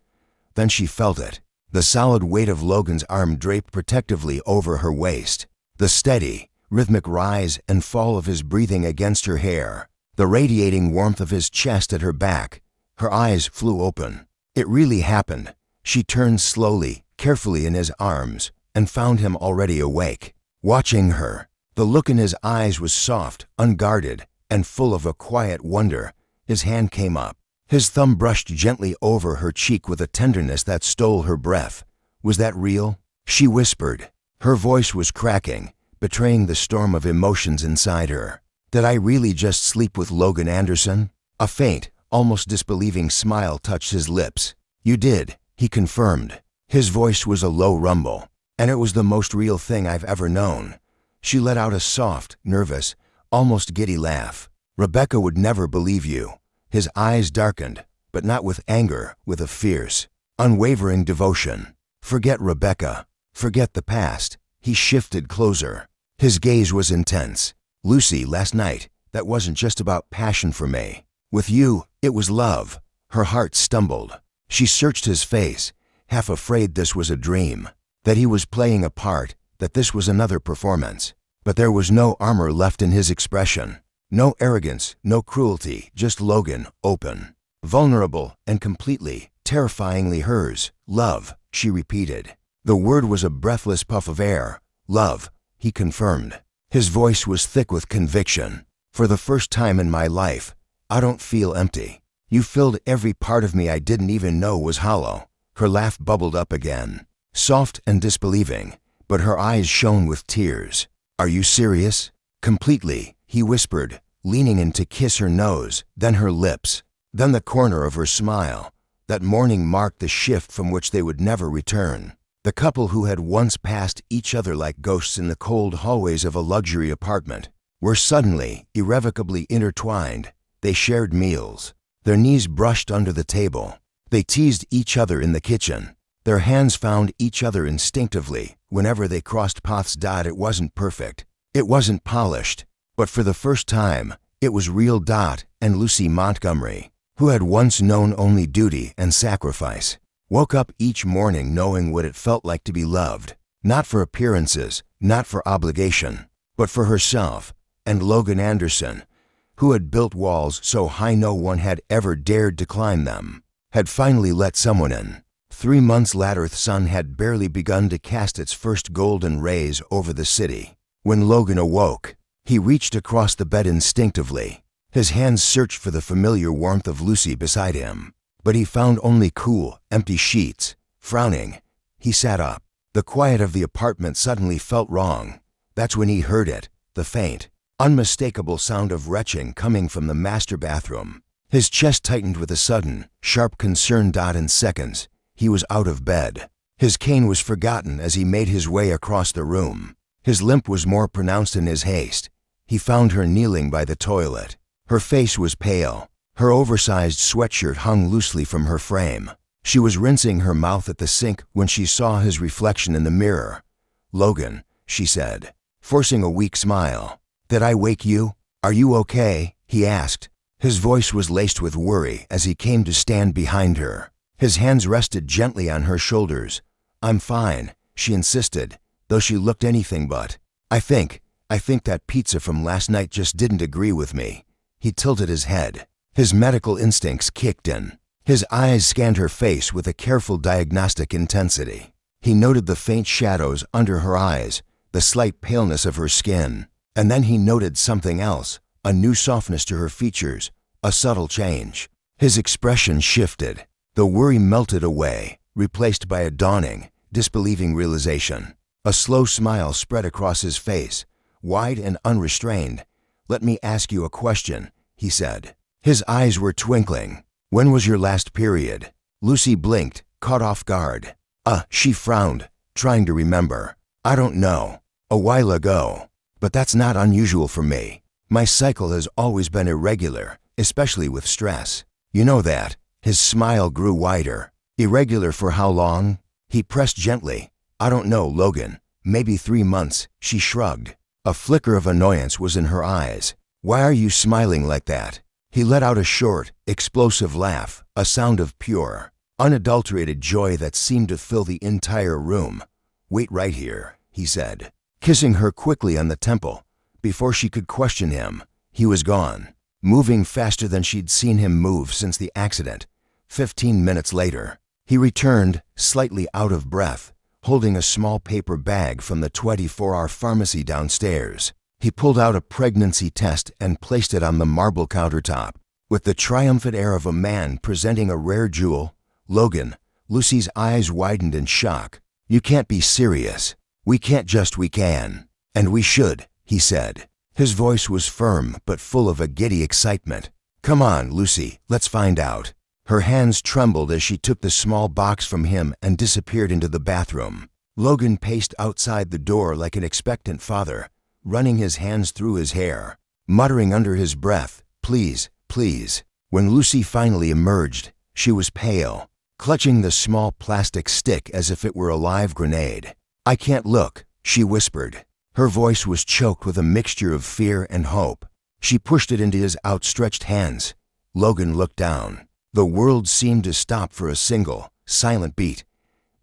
Then she felt it. The solid weight of Logan's arm draped protectively over her waist. The steady, rhythmic rise and fall of his breathing against her hair. The radiating warmth of his chest at her back. Her eyes flew open. It really happened. She turned slowly, carefully in his arms, and found him already awake, watching her. The look in his eyes was soft, unguarded, and full of a quiet wonder. His hand came up. His thumb brushed gently over her cheek with a tenderness that stole her breath. Was that real? She whispered. Her voice was cracking, betraying the storm of emotions inside her. Did I really just sleep with Logan Anderson? A faint, almost disbelieving smile touched his lips. You did, he confirmed. His voice was a low rumble, and it was the most real thing I've ever known. She let out a soft, nervous, almost giddy laugh. Rebecca would never believe you. His eyes darkened, but not with anger, with a fierce, unwavering devotion. Forget Rebecca. Forget the past. He shifted closer. His gaze was intense. Lucy, last night, that wasn't just about passion for me. With you, it was love. Her heart stumbled. She searched his face, half afraid this was a dream, that he was playing a part, that this was another performance. But there was no armor left in his expression. No arrogance, no cruelty, just Logan, open, vulnerable, and completely, terrifyingly hers. Love, she repeated. The word was a breathless puff of air. Love, he confirmed. His voice was thick with conviction. For the first time in my life, I don't feel empty. You filled every part of me I didn't even know was hollow. Her laugh bubbled up again, soft and disbelieving, but her eyes shone with tears. Are you serious? Completely, he whispered, leaning in to kiss her nose, then her lips, then the corner of her smile. That morning marked the shift from which they would never return. The couple who had once passed each other like ghosts in the cold hallways of a luxury apartment were suddenly, irrevocably intertwined. They shared meals. Their knees brushed under the table. They teased each other in the kitchen. Their hands found each other instinctively whenever they crossed paths. It wasn't perfect. It wasn't polished. But for the first time, it was real. And Lucy Montgomery, who had once known only duty and sacrifice, woke up each morning knowing what it felt like to be loved, not for appearances, not for obligation, but for herself. And Logan Anderson, who had built walls so high no one had ever dared to climb them, had finally let someone in. 3 months later, the sun had barely begun to cast its first golden rays over the city. When Logan awoke, he reached across the bed instinctively. His hands searched for the familiar warmth of Lucy beside him, but he found only cool, empty sheets. Frowning, he sat up. The quiet of the apartment suddenly felt wrong. That's when he heard it, the faint, unmistakable sound of retching coming from the master bathroom. His chest tightened with a sudden, sharp concern. In seconds, he was out of bed. His cane was forgotten as he made his way across the room. His limp was more pronounced in his haste. He found her kneeling by the toilet. Her face was pale. Her oversized sweatshirt hung loosely from her frame. She was rinsing her mouth at the sink when she saw his reflection in the mirror. "Logan," she said, forcing a weak smile. "Did I wake you? Are you okay?" he asked. His voice was laced with worry as he came to stand behind her. His hands rested gently on her shoulders. "I'm fine," she insisted, though she looked anything but. I think that pizza from last night just didn't agree with me." He tilted his head. His medical instincts kicked in. His eyes scanned her face with a careful diagnostic intensity. He noted the faint shadows under her eyes, the slight paleness of her skin, and then he noted something else, a new softness to her features, a subtle change. His expression shifted. The worry melted away, replaced by a dawning, disbelieving realization. A slow smile spread across his face, wide and unrestrained. "Let me ask you a question," he said. His eyes were twinkling. "When was your last period?" Lucy blinked, caught off guard. She frowned, trying to remember. "I don't know. A while ago. But that's not unusual for me. My cycle has always been irregular, especially with stress. You know that." His smile grew wider. "Irregular for how long?" He pressed gently. "I don't know, Logan. Maybe 3 months." She shrugged. A flicker of annoyance was in her eyes. "Why are you smiling like that?" He let out a short, explosive laugh, a sound of pure, unadulterated joy that seemed to fill the entire room. "Wait right here," he said, kissing her quickly on the temple. Before she could question him, he was gone, moving faster than she'd seen him move since the accident. 15 minutes later, he returned, slightly out of breath, holding a small paper bag from the 24-hour pharmacy downstairs. He pulled out a pregnancy test and placed it on the marble countertop. With the triumphant air of a man presenting a rare jewel, "Logan," Lucy's eyes widened in shock. "You can't be serious." We can. And we should," he said. His voice was firm but full of a giddy excitement. "Come on, Lucy, let's find out." Her hands trembled as she took the small box from him and disappeared into the bathroom. Logan paced outside the door like an expectant father, running his hands through his hair, muttering under his breath, "Please, please." When Lucy finally emerged, she was pale, clutching the small plastic stick as if it were a live grenade. "I can't look," she whispered. Her voice was choked with a mixture of fear and hope. She pushed it into his outstretched hands. Logan looked down. The world seemed to stop for a single, silent beat.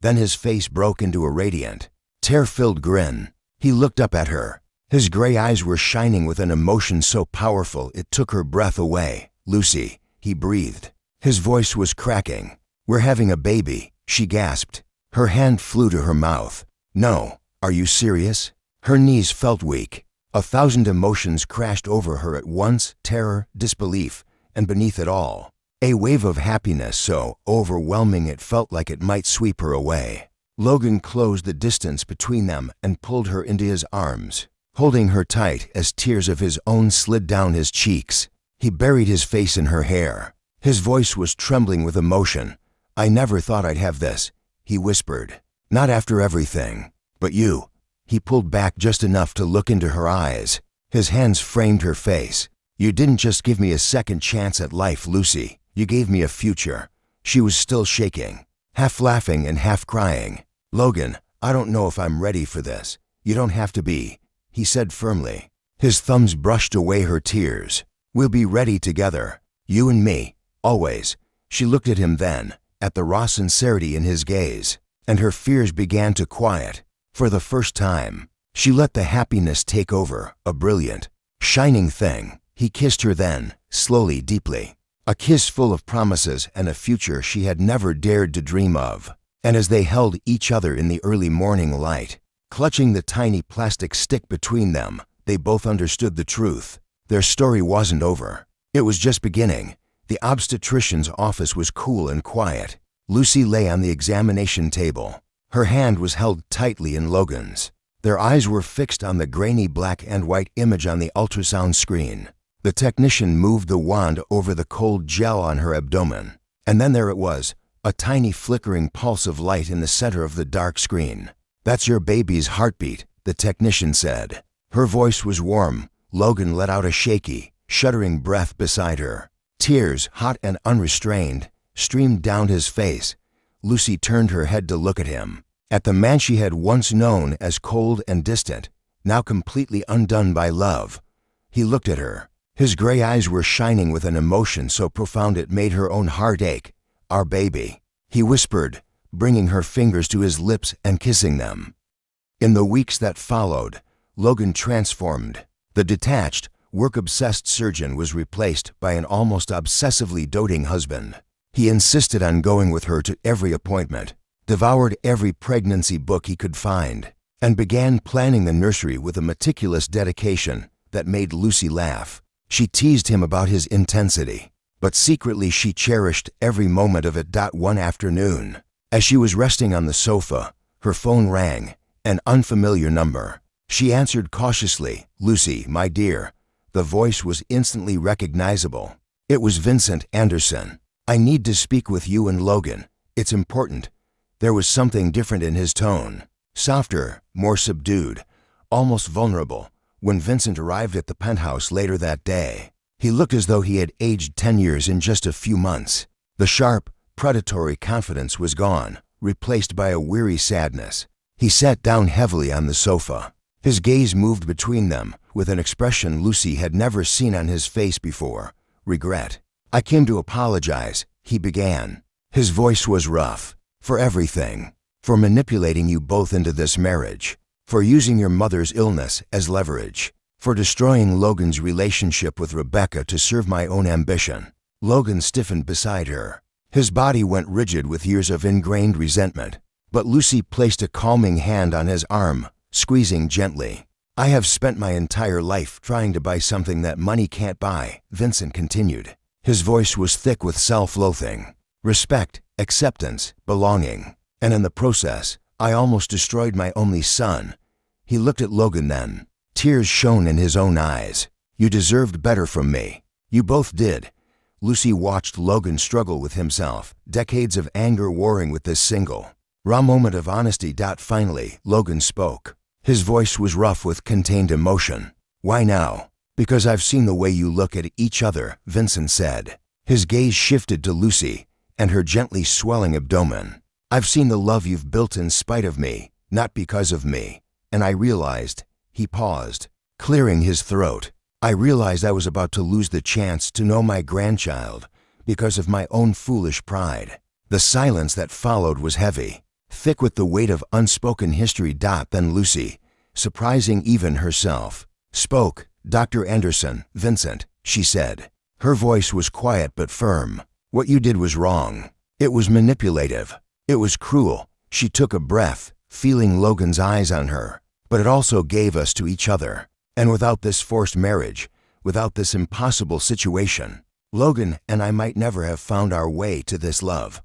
Then his face broke into a radiant, tear-filled grin. He looked up at her. His gray eyes were shining with an emotion so powerful it took her breath away. "Lucy," he breathed. His voice was cracking. "We're having a baby," she gasped. Her hand flew to her mouth. "No, are you serious?" Her knees felt weak. 1,000 emotions crashed over her at once: terror, disbelief, and beneath it all, a wave of happiness so overwhelming it felt like it might sweep her away. Logan closed the distance between them and pulled her into his arms, holding her tight as tears of his own slid down his cheeks. He buried his face in her hair. His voice was trembling with emotion. "I never thought I'd have this," he whispered. "Not after everything. But you." He pulled back just enough to look into her eyes. His hands framed her face. "You didn't just give me a second chance at life, Lucy. You gave me a future." She was still shaking, half laughing and half crying. "Logan, I don't know if I'm ready for this." "You don't have to be," he said firmly. His thumbs brushed away her tears. "We'll be ready together. You and me. Always." She looked at him then, at the raw sincerity in his gaze, and her fears began to quiet. For the first time, she let the happiness take over, a brilliant, shining thing. He kissed her then, slowly, deeply. A kiss full of promises and a future she had never dared to dream of. And as they held each other in the early morning light, clutching the tiny plastic stick between them, they both understood the truth. Their story wasn't over. It was just beginning. The obstetrician's office was cool and quiet. Lucy lay on the examination table. Her hand was held tightly in Logan's. Their eyes were fixed on the grainy black and white image on the ultrasound screen. The technician moved the wand over the cold gel on her abdomen. And then there it was, a tiny flickering pulse of light in the center of the dark screen. "That's your baby's heartbeat," the technician said. Her voice was warm. Logan let out a shaky, shuddering breath beside her. Tears, hot and unrestrained, streamed down his face. Lucy turned her head to look at him, at the man she had once known as cold and distant, now completely undone by love. He looked at her. His gray eyes were shining with an emotion so profound it made her own heart ache. "Our baby," he whispered, bringing her fingers to his lips and kissing them. In the weeks that followed, Logan transformed. The detached, work-obsessed surgeon was replaced by an almost obsessively doting husband. He insisted on going with her to every appointment, devoured every pregnancy book he could find, and began planning the nursery with a meticulous dedication that made Lucy laugh. She teased him about his intensity, but secretly she cherished every moment of it. One afternoon, as she was resting on the sofa, her phone rang, an unfamiliar number. She answered cautiously. "Lucy, my dear." The voice was instantly recognizable. It was Vincent Anderson. "I need to speak with you and Logan. It's important." There was something different in his tone, softer, more subdued, almost vulnerable. When Vincent arrived at the penthouse later that day, he looked as though he had aged 10 years in just a few months. The sharp, predatory confidence was gone, replaced by a weary sadness. He sat down heavily on the sofa. His gaze moved between them, with an expression Lucy had never seen on his face before: regret. "I came to apologize," he began. His voice was rough. "For everything. For manipulating you both into this marriage. For using your mother's illness as leverage. For destroying Logan's relationship with Rebecca to serve my own ambition." Logan stiffened beside her. His body went rigid with years of ingrained resentment. But Lucy placed a calming hand on his arm, squeezing gently. "I have spent my entire life trying to buy something that money can't buy," Vincent continued. His voice was thick with self-loathing. "Respect, acceptance, belonging. And in the process, I almost destroyed my only son." He looked at Logan then. Tears shone in his own eyes. "You deserved better from me. You both did." Lucy watched Logan struggle with himself, decades of anger warring with this single, raw moment of honesty. Finally, Logan spoke. His voice was rough with contained emotion. "Why now?" "Because I've seen the way you look at each other," Vincent said. His gaze shifted to Lucy and her gently swelling abdomen. "I've seen the love you've built in spite of me, not because of me. And I realized," he paused, clearing his throat, "I realized I was about to lose the chance to know my grandchild because of my own foolish pride." The silence that followed was heavy, thick with the weight of unspoken history. Then Lucy, surprising even herself, spoke. "Dr. Anderson, Vincent," she said. Her voice was quiet but firm. "What you did was wrong. It was manipulative. It was cruel." She took a breath, feeling Logan's eyes on her. "But it also gave us to each other. And without this forced marriage, without this impossible situation, Logan and I might never have found our way to this love."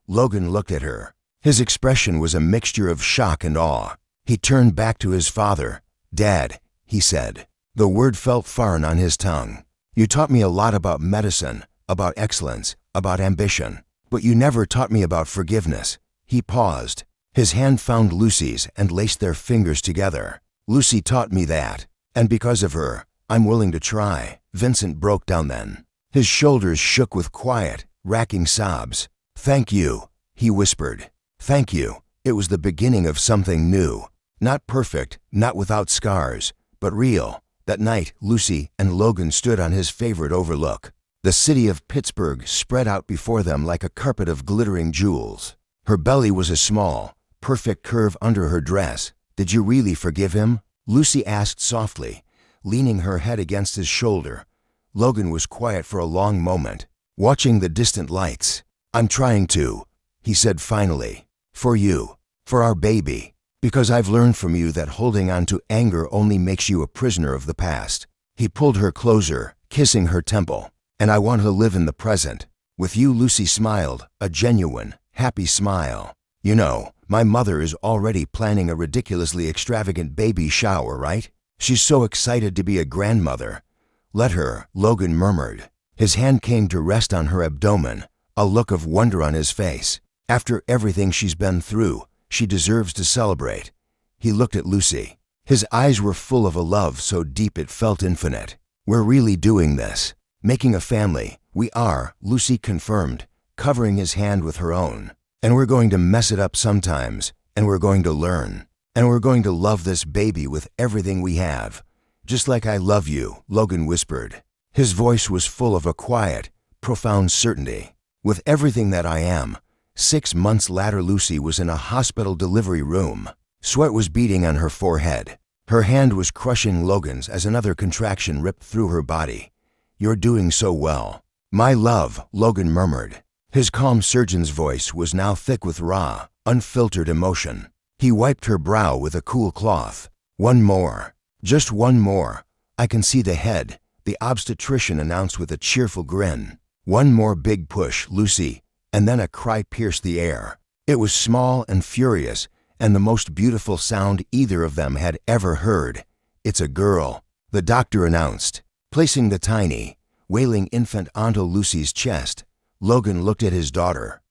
Logan looked at her. His expression was a mixture of shock and awe. He turned back to his father. "Dad," he said. The word felt foreign on his tongue. "You taught me a lot about medicine, about excellence, about ambition. But you never taught me about forgiveness." He paused. His hand found Lucy's and laced their fingers together. "Lucy taught me that. And because of her, I'm willing to try." Vincent broke down then. His shoulders shook with quiet, racking sobs. "Thank you," he whispered. "Thank you." It was the beginning of something new. Not perfect, not without scars, but real. That night, Lucy and Logan stood on his favorite overlook. The city of Pittsburgh spread out before them like a carpet of glittering jewels. Her belly was a small, perfect curve under her dress. "Did you really forgive him?" Lucy asked softly, leaning her head against his shoulder. Logan was quiet for a long moment, watching the distant lights. "I'm trying to," he said finally. "For you. For our baby. Because I've learned from you that holding on to anger only makes you a prisoner of the past." He pulled her closer, kissing her temple. "And I want to live in the present. With you." Lucy smiled, a genuine, happy smile. "You know, my mother is already planning a ridiculously extravagant baby shower, right? She's so excited to be a grandmother." "Let her," Logan murmured. His hand came to rest on her abdomen, a look of wonder on his face. "After everything she's been through, she deserves to celebrate." He looked at Lucy. His eyes were full of a love so deep it felt infinite. "We're really doing this. Making a family. We are," Lucy confirmed, covering his hand with her own. "And we're going to mess it up sometimes, and we're going to learn. And we're going to love this baby with everything we have. Just like I love you," Logan whispered. His voice was full of a quiet, profound certainty. "With everything that I am." 6 months later, Lucy was in a hospital delivery room. Sweat was beading on her forehead. Her hand was crushing Logan's as another contraction ripped through her body. "You're doing so well." "My love," Logan murmured. His calm surgeon's voice was now thick with raw, unfiltered emotion. He wiped her brow with a cool cloth. "One more. Just one more. I can see the head, the obstetrician announced with a cheerful grin. One more big push, Lucy, and then a cry pierced the air. It was small and furious, and the most beautiful sound either of them had ever heard. "It's a girl," the doctor announced. Placing the tiny, wailing infant onto Lucy's chest, Logan looked at his daughter,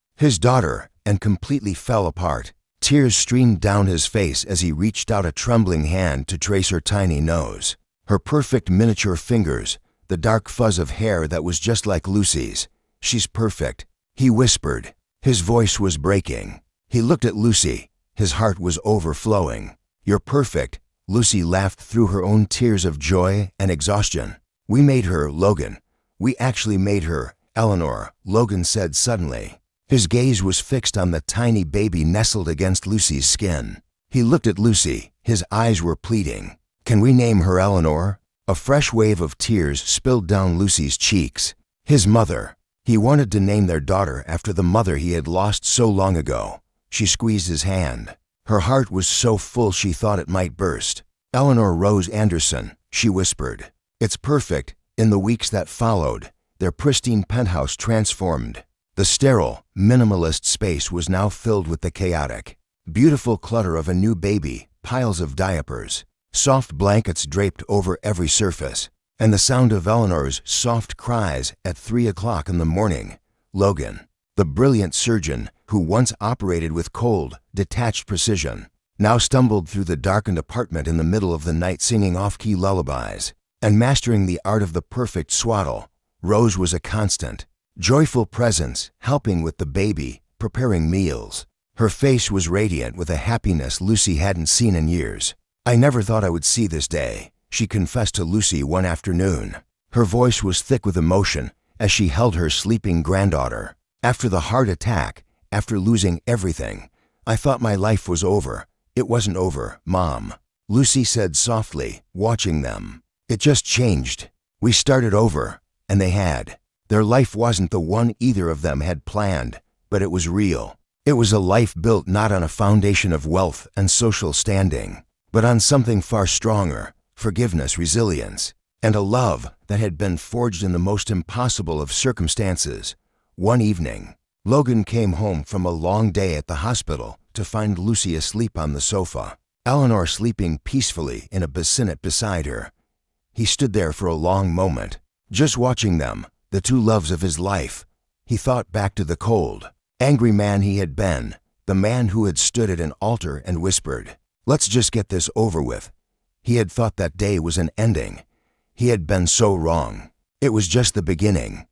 and completely fell apart. Tears streamed down his face as he reached out a trembling hand to trace her tiny nose. Her perfect miniature fingers, the dark fuzz of hair that was just like Lucy's. "She's perfect," he whispered. His voice was breaking. He looked at Lucy. His heart was overflowing. "You're perfect," Lucy laughed through her own tears of joy and exhaustion. "We made her, Logan. We actually made her, Eleanor," Logan said suddenly. His gaze was fixed on the tiny baby nestled against Lucy's skin. He looked at Lucy. His eyes were pleading. "Can we name her Eleanor?" A fresh wave of tears spilled down Lucy's cheeks. His mother. He wanted to name their daughter after the mother he had lost so long ago. She squeezed his hand. Her heart was so full she thought it might burst. "Eleanor Rose Anderson," she whispered. "It's perfect." In the weeks that followed, their pristine penthouse transformed. The sterile, minimalist space was now filled with the chaotic, beautiful clutter of a new baby, piles of diapers, soft blankets draped over every surface, and the sound of Eleanor's soft cries at 3 o'clock in the morning. Logan, the brilliant surgeon who once operated with cold, detached precision, now stumbled through the darkened apartment in the middle of the night singing off-key lullabies and mastering the art of the perfect swaddle. Rose was a constant, joyful presence, helping with the baby, preparing meals. Her face was radiant with a happiness Lucy hadn't seen in years. "I never thought I would see this day," she confessed to Lucy one afternoon. Her voice was thick with emotion as she held her sleeping granddaughter. "After the heart attack, after losing everything, I thought my life was over." "It wasn't over, Mom," Lucy said softly, watching them. "It just changed. We started over, and they had. Their life wasn't the one either of them had planned, but it was real. It was a life built not on a foundation of wealth and social standing, but on something far stronger, forgiveness, resilience, and a love that had been forged in the most impossible of circumstances." One evening, Logan came home from a long day at the hospital to find Lucy asleep on the sofa, Eleanor sleeping peacefully in a bassinet beside her. He stood there for a long moment, just watching them, the two loves of his life. He thought back to the cold, angry man he had been, the man who had stood at an altar and whispered, "Let's just get this over with." He had thought that day was an ending. He had been so wrong. It was just the beginning.